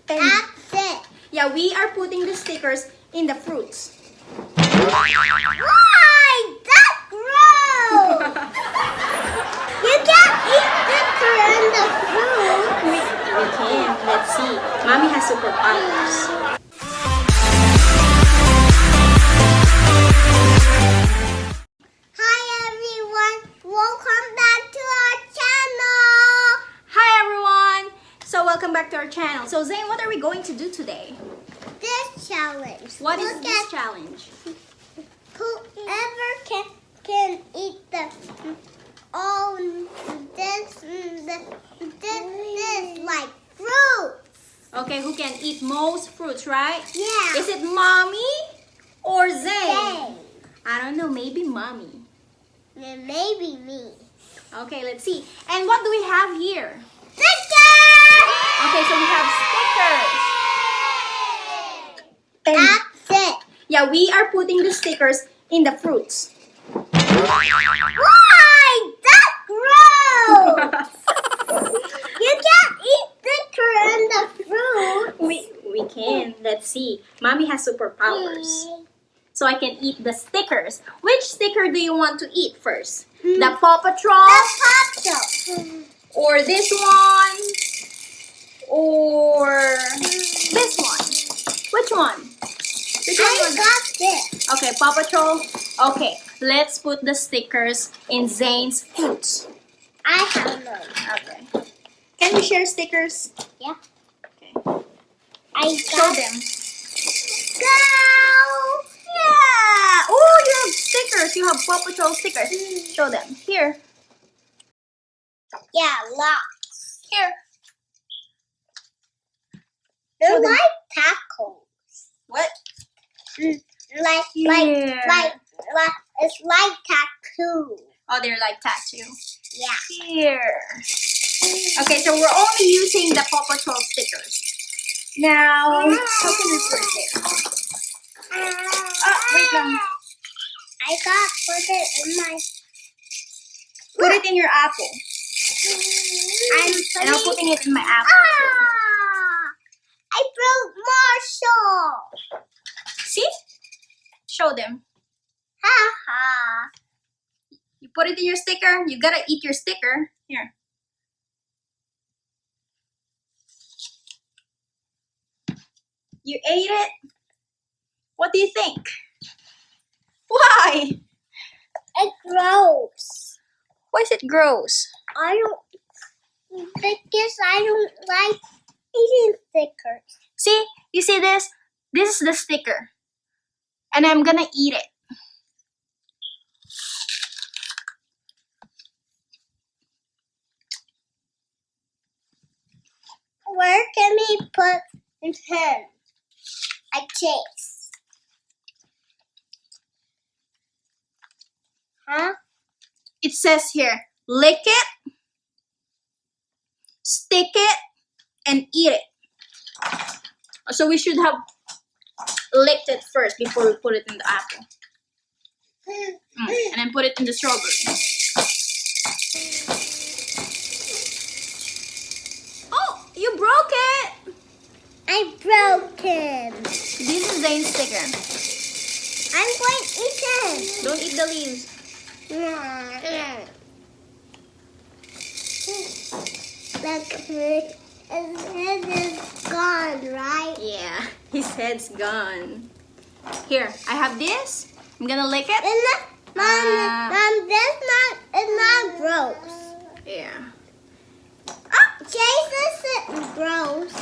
That's it. Yeah, we are putting the stickers in the fruits. Why? That's gross. You can't eat sticker in the fruit. We can. Let's see. Mommy has superpowers. Hi everyone. Welcome back to our channel. Hi everyone. So welcome back to our channel. So Zane, what are we going to do today? This challenge. What is Look this at challenge? whoever can eat the this like fruit. Okay, who can eat most fruits, right? Yeah. Is it mommy or Zane? Zane. I don't know, maybe mommy. Then maybe me. Okay, let's see. And what do we have here? Stickers! Okay, so we have stickers. And That's it. yeah, we are putting the stickers in the fruits. Why? That's gross. You can't eat sticker in the fruit. We can. Let's see. Mommy has superpowers. So I can eat the stickers. Which sticker do you want to eat first? The Paw Patrol? The popsicle. Or this one? Or this one? Which one? Which one? I got this. Okay, Paw Patrol. Okay, let's put the stickers in Zane's fruits. I have none. Okay. Can we share stickers? Yeah. Okay. I Show got them. Go! Yeah! Oh, you have stickers. You have Paw Patrol stickers. Show them. Here. Yeah, lots. Here. They're Show them. like tacos. What? Like, Here. it's like tattoo. Oh, they're like tattoo. Yeah. Here. Okay, so we're only using the Paw Patrol stickers. Now, how can we put it there? Wait lang. I got put it in my. Put it in your apple. And I'm putting it in my apple. Ah! I broke Marshall. See? Show them. Ha ha. You put it in your sticker. You gotta eat your sticker. Here. You ate it? What do you think? Why? It's gross. Why is it gross? Because I don't like eating stickers. See? You see this? This is the sticker. And I'm gonna eat it. Where can we put him? A chase. Huh? It says here, lick it, stick it, and eat it. So we should have licked it first before we put it in the apple. And then put it in the strawberry. Oh, you broke it! I broke him. This is Zane's sticker. I'm going to eat him. Don't eat the leaves. Look, his head is gone, right? Yeah, his head's gone. Here, I have this. I'm gonna lick it. Mom, it's not gross. Yeah. Chase isn't gross.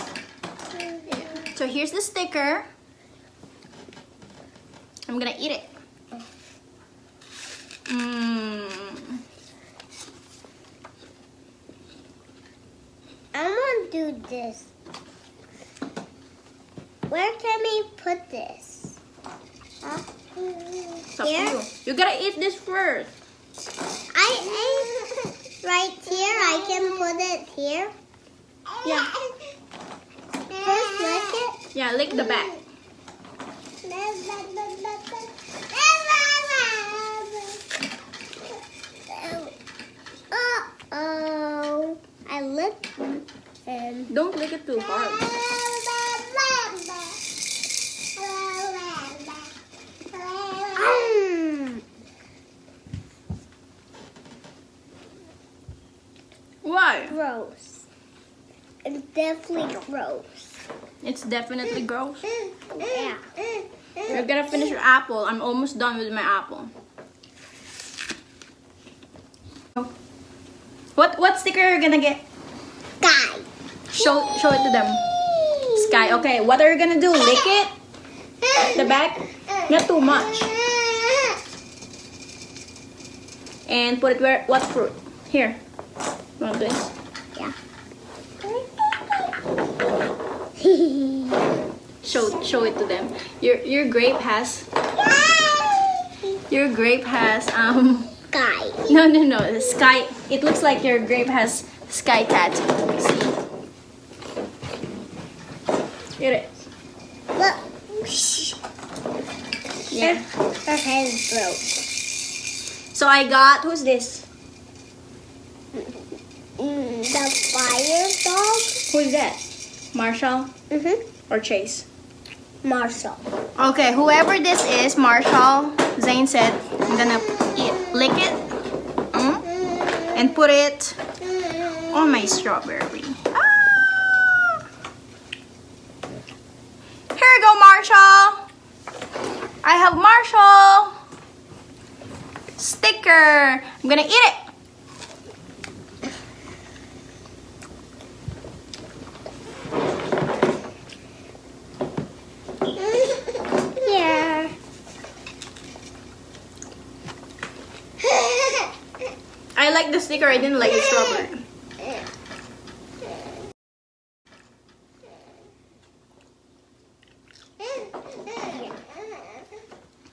So here's the sticker. I'm gonna eat it. I want to do this. Where can we put this? Huh? It's up to Here? you. You gotta eat this first. I ate right here. I can put it here. Yeah. First, lick it. Yeah, lick the back. Uh-oh. I licked him. Don't lick it too hard. definitely gross. It's definitely gross. Yeah. You're gonna finish your apple. I'm almost done with my apple. What sticker are you gonna get? Sky. Show it to them. Sky. Okay, what are you gonna do? Lick it? The back? Not too much. And put it where? What fruit? Here. You want this? Yeah. Show it to them. Your grape has Sky. no, the sky. It looks like your grape has sky tattoo. Let me see. Get it. Look. Yeah. Her head is broke. So I got, who's this? The fire dog? Who's that? Marshall or Chase? Marshall. Okay, whoever this is, Marshall, Zane said, I'm gonna lick it and put it on my strawberry. Ah! Here you go, Marshall. I have Marshall sticker. I'm gonna eat it. Yeah. I like the sticker. I didn't like the strawberry.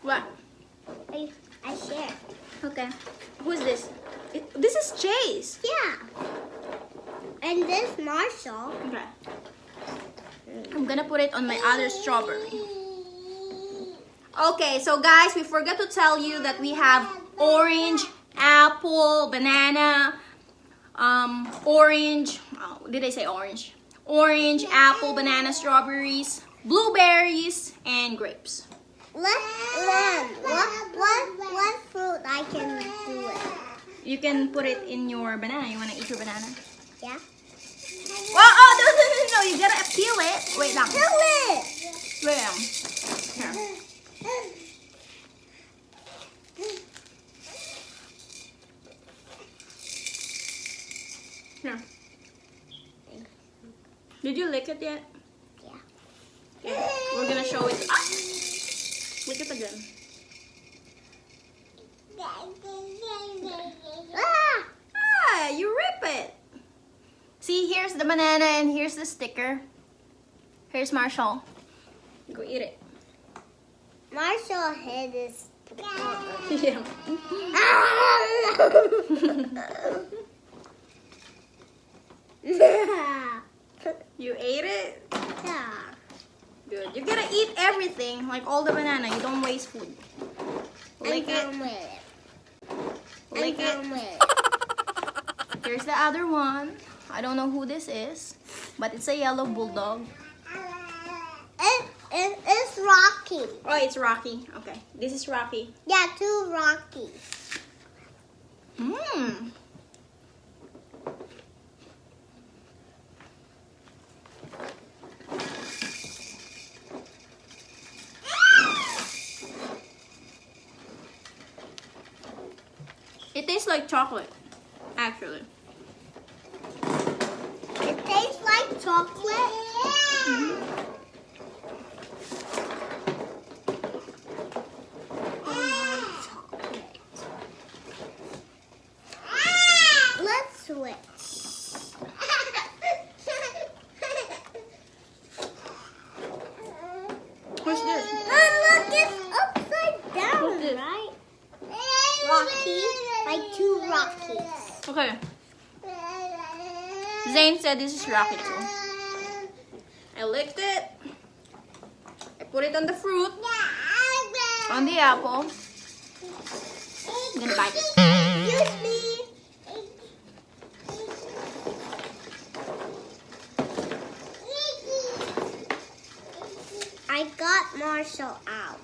What? I share. Okay. Who's this? This is Chase. Yeah. And this Marshall. Okay. I'm gonna put it on my other strawberry. Okay, so guys, we forgot to tell you that we have orange, apple, banana, orange. Oh, did I say orange? Orange, apple, banana, strawberries, blueberries, and grapes. What fruit I can do it? You can put it in your banana. You wanna eat your banana? Yeah. Well, oh, no, you gotta peel it. Wait lang. Peel it. Wait lang. Here. Here. Did you lick it yet? Yeah. Okay. We're gonna show it. Ah! Lick it again. Ah, you rip it. See, here's the banana and here's the sticker. Here's Marshall. Go eat it. Marshall's head is. Yeah. You ate it? Yeah. Good. You gotta eat everything, like all the banana. You don't waste food. Lick it. Lick it. Here's the other one. I don't know who this is, but it's a yellow bulldog. It's Rocky. Oh, it's Rocky. Okay, this is Rocky. Yeah, two Rockies. Mmm. It tastes like chocolate, actually. It tastes like chocolate. Let's switch. What's this? Oh, look, it's upside down, What's this? right? Rocky, like two Rockies. Okay. Zane said this is Rocky too. I licked it. I put it on the fruit, on the apple. I'm gonna bite it. Excuse me. I got Marshall out.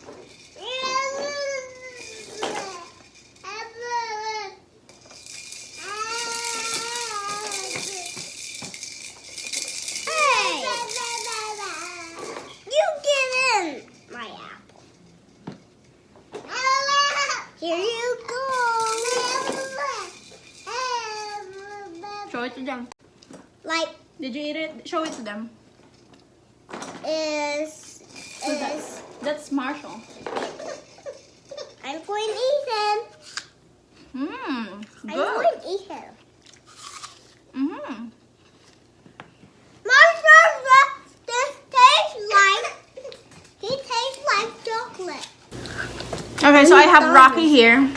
to them. Like Did you eat it? Show it to them. That's Marshall. I'm going to eat him. Mmm. I'm going to eat him. Mm-hmm. Marshall, this tastes like chocolate. Okay, so I have Rocky here.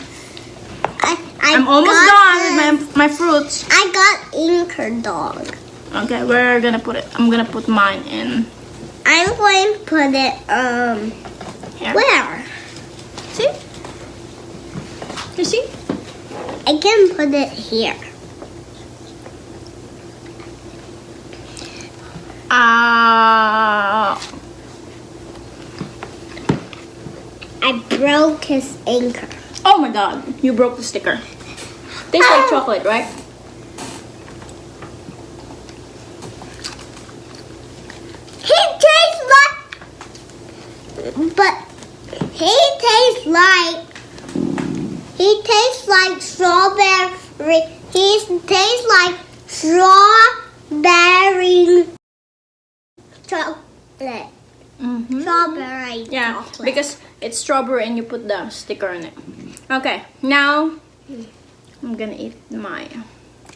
I'm almost done with my fruits. I got Inker dog. Okay, we're gonna put it. I'm gonna put mine in. I'm going to put it Here. where? See? You see? I can put it here. I broke his anchor. Oh my god, you broke the sticker. Tastes like chocolate, right? He tastes like strawberry. He tastes like strawberry chocolate. Mm-hmm. Strawberry Yeah, chocolate. because it's strawberry and you put the sticker on it. Okay, now I'm gonna eat my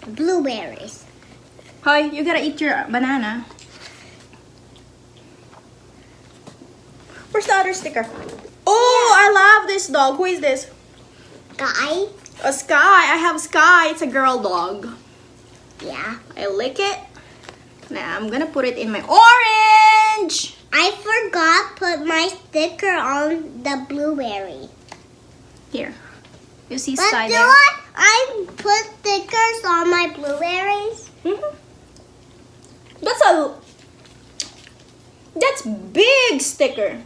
Blueberries. Hi, you gotta eat your banana. Where's the other sticker? Oh, I love this dog. Who is this? Guy. A Sky. I have Sky. It's a girl dog. Yeah. I lick it. Now I'm gonna put it in my orange. I forgot put my sticker on the blueberry. Here. You see But Sky do there? I put stickers on my blueberries? Mm-hmm. That's big sticker.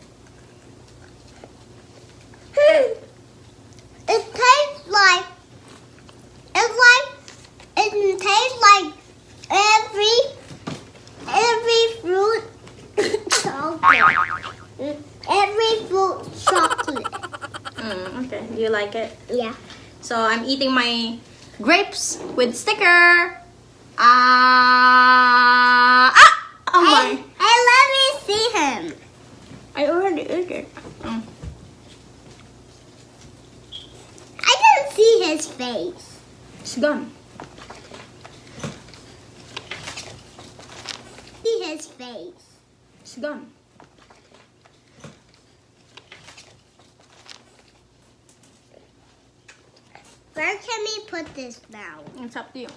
It tastes like every fruit chocolate. Every fruit chocolate. Okay. Do you like it? Yeah. So I'm eating my grapes with sticker. Oh my! Hey, let me see him. I already ate it. I didn't see his face. It's gone. See his face. It's gone. Where can we put this now? It's up to you.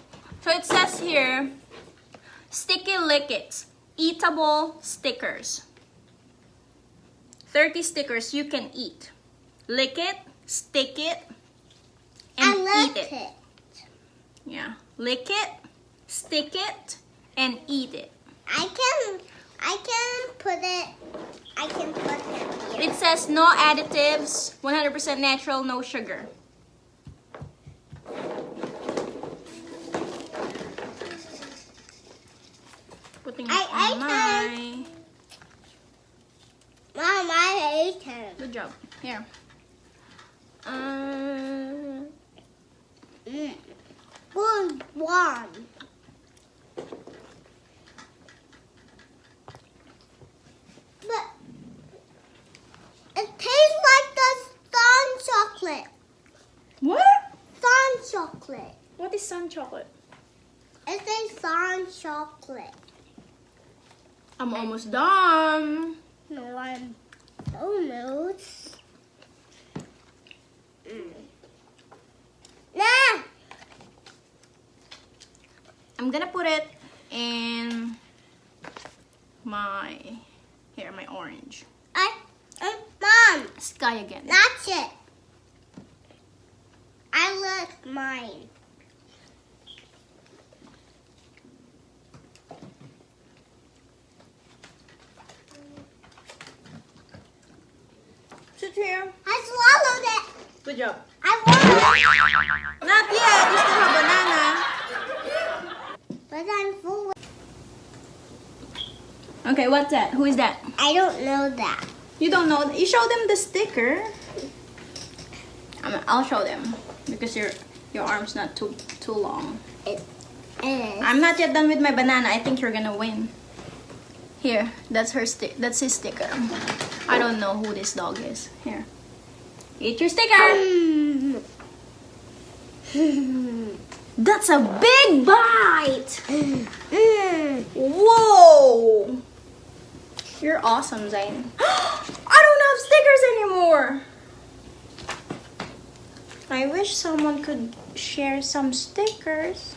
So it says here, sticky lickets, eatable stickers. 30 stickers you can eat. Lick it, stick it, and I eat it. Yeah. Lick it, stick it, and eat it. I can put it here. It says no additives, 100% natural, no sugar. Putting it I on my... Mom, I ate him. Good job. Here. Good one. But it tastes like the sun chocolate. What? Sun chocolate. What is sun chocolate? It's a sun chocolate. I'm almost done. No, I'm almost. Nah. I'm gonna put it in my orange. Mom, Sky again. that's it. I licked mine. Sit here. I swallowed it. Good job. I swallowed Not yet. You still have banana. it. But I'm full. Okay, what's that? Who is that? I don't know that. You don't know. You show them the sticker. I'll show them because your arm's not too long. It is. I'm not yet done with my banana. I think you're gonna win. Here, that's her that's his sticker. I don't know who this dog is. Here. Eat your sticker. That's a big bite. Whoa. You're awesome, Zayn. I don't have stickers anymore. I wish someone could share some stickers.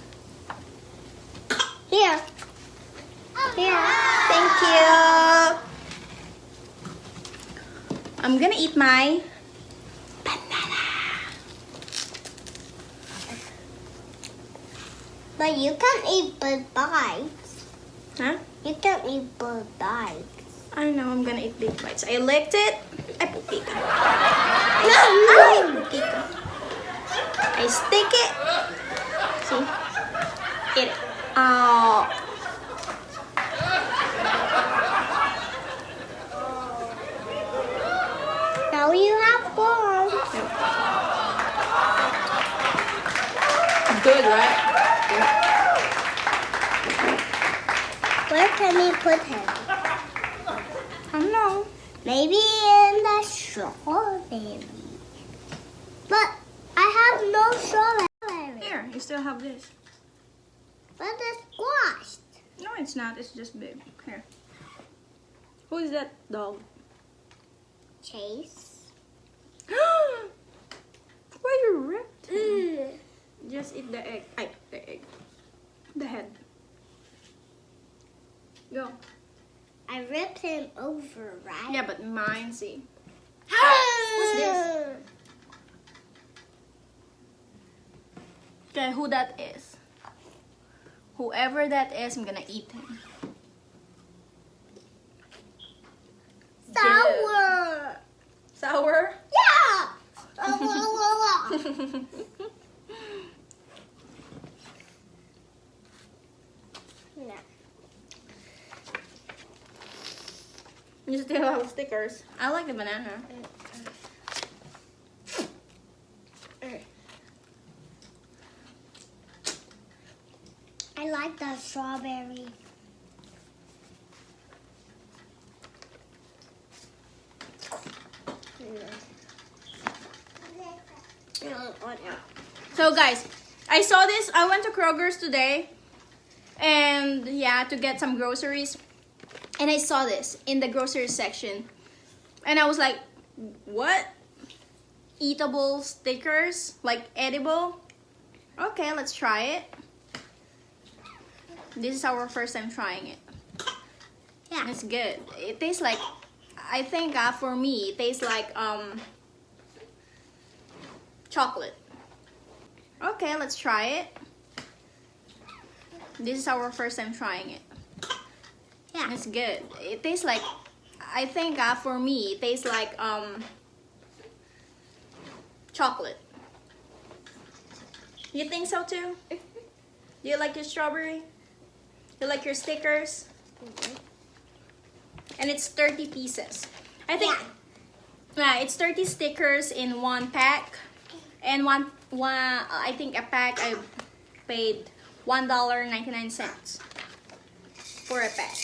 Here. Here. Thank you. I'm gonna eat my banana. But you can't eat big bites. Huh? You can't eat big bites. I know, I'm gonna eat big bites. I licked it. Ay, putika. No, Ay, no. putika. I stick it. See? Eat it. Oh. Now you have one. Good, right? Where can we put him? I don't know. Maybe in the strawberry. But I have no strawberry. Here, you still have this. But it's squashed. No, it's not. It's just big. Here. Who is that dog? Chase. Why you ripped him? Mm. Just eat the egg. Ay, the egg. The head. Go. I ripped him over, right? Yeah, but mine, see. What's this? Okay, who that is? Whoever that is, I'm gonna eat him. Sour. Sour? Yeah. No. You still have stickers. I like the banana. I like the strawberry. So guys, I saw this. I went to Kroger's today. And yeah, to get some groceries. And I saw this in the grocery section. And I was like, what? Eatable stickers? Like edible? Okay, let's try it. This is our first time trying it. Yeah. It's good. It tastes like, I think for me, it tastes like chocolate. Okay, let's try it. This is our first time trying it. Yeah. It's good. It tastes like, I think for me, it tastes like chocolate. You think so too? Do you like your strawberry? You like your stickers? And it's 30 pieces. I think it's 30 stickers in one pack. And one I think a pack I paid $1.99 for a pack.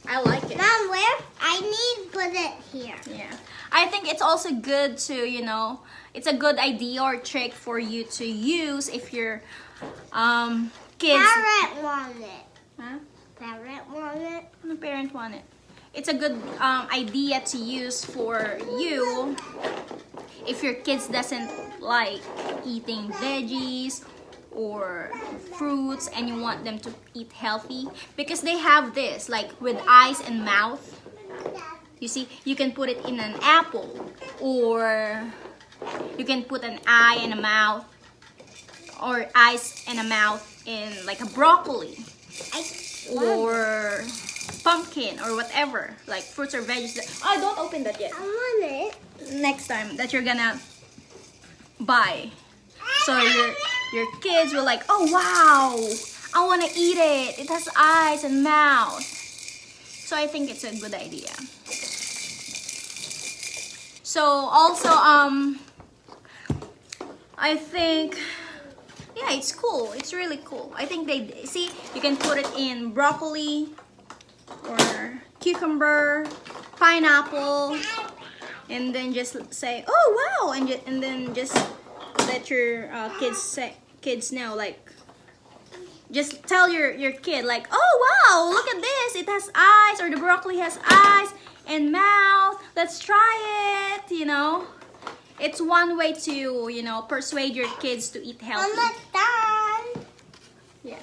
I like it. Mom, where? I need to put it here. Yeah. I think it's also good to, you know, it's a good idea or trick for you to use if your kids. Parrot want it. Huh? Parrot want it. The parent want it. It's a good idea to use for you if your kids doesn't like eating veggies or fruits and you want them to eat healthy, because they have this like with eyes and mouth. You see, you can put it in an apple, or you can put an eye and a mouth, or eyes and a mouth in like a broccoli or pumpkin or whatever, like fruits or veggies. Oh, don't open that yet. I want it. Next time that you're gonna buy, so your kids will like, oh wow, I want to eat it. It has eyes and mouth. So I think it's a good idea. So also I think Yeah, it's cool. It's really cool. I think they see you can put it in broccoli or cucumber, pineapple, and then just say, "Oh wow!" and then just let your kids know, like, just tell your kid like, "Oh wow, look at this! It has eyes, or the broccoli has eyes and mouth. Let's try it." You know, it's one way to persuade your kids to eat healthy. Almost done. Yeah.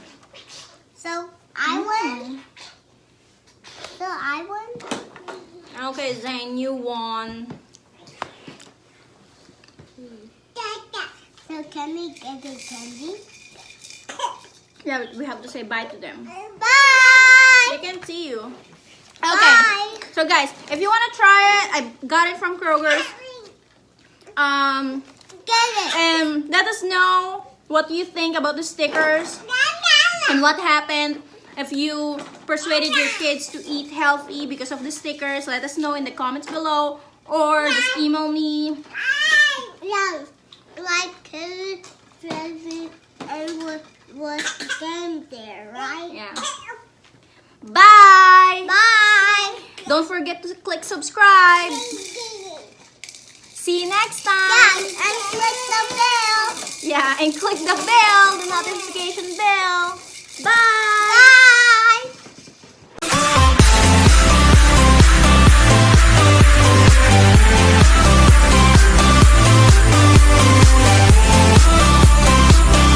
So I won. So I won. Okay, Zane, you won. So can we get the candy? Yeah, we have to say bye to them. Bye. They can see you. Okay. Bye. So guys, if you want to try it, I got it from Kroger's. Get it. And let us know what you think about the stickers and what happened if you persuaded your kids to eat healthy because of the stickers. Let us know in the comments below, or just email me. Yeah, like was game there, right? Yeah. Bye. Bye. Don't forget to click subscribe. See you next time. Yeah, and click the bell. Yeah, and click the bell, the notification bell. Bye. Bye.